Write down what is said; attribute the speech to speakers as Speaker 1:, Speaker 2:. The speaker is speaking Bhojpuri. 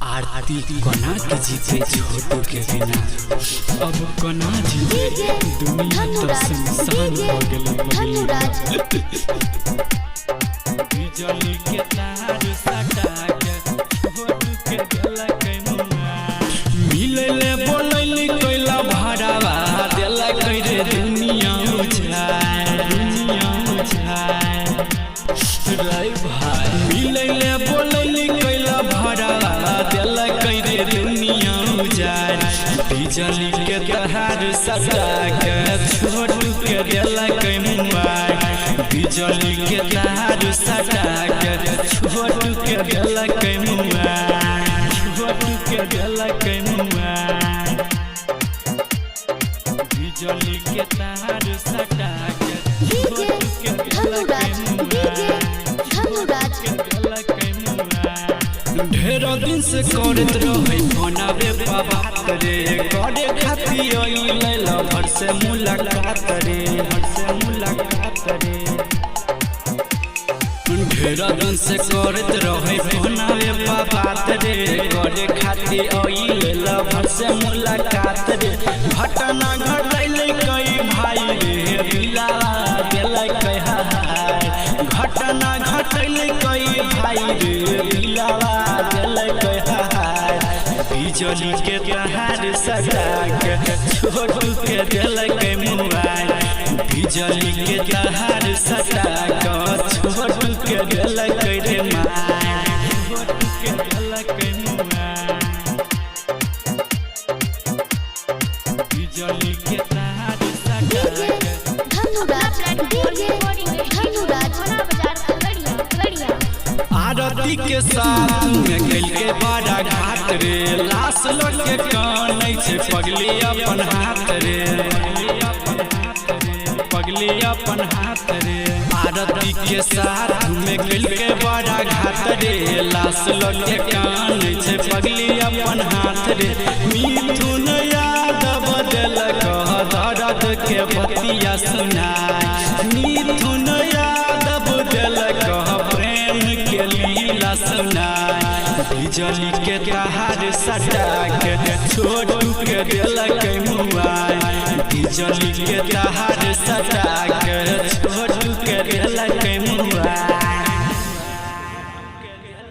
Speaker 1: आरती कोना के जीते छोटू के बिना अब कोना जीते दुनिया तो सुनसान हो गेल बिजली के तार सटा के छोटू के गला के मुआ मिलले बोलैली कोइला भरावा देला कइ रे दुनिया उछाय रे भाई मिलले बोलैली कोइला भरावा देला कइ रे दुनिया उजाड़ बिजली के तार सटा के छोटू के देला कइ मुआ बिजली के तार सटा के छोटू के देला कइ मुआ छोटू के देला कइ मुआ बिजली के तार सटा के छोटू के देला कइ मुआ ढेर दिन से करत रहे बनावे बात रे करे खातिर आइले लवर से मुलाकात रे ढेर दिन से करत रहे बनावे बात रे करे खातिर आइले लवर से मुलाकात रे घटना घटैले कई भाई रे दिलावा देले कई हाय घटना घटैले कई भाई रे दिलावा बिजली के तार सटा के छोटू के देला के मुआ बिजली के तार सटा के छोटू के देला के रे माय छोटू के देला के मुआ बिजली के तार सटा के आरती के साथ में गइल के बड़ा घाट रे लाश लग के कानै छे पगली अपन हाथ रे आरती के साथ में गइल के बड़ा घाट रे लाश लग के कानै छे पगली अपन हाथ रे मिथुन यादव देल कह दर्द के बतिया सुनाय मिथुन यादव देल कह प्रेम के लीला सुनाय बिजली के तार सटा के छोटू के देला के मुआ बिजली के तार सटा के छोटू के देला के मुआ।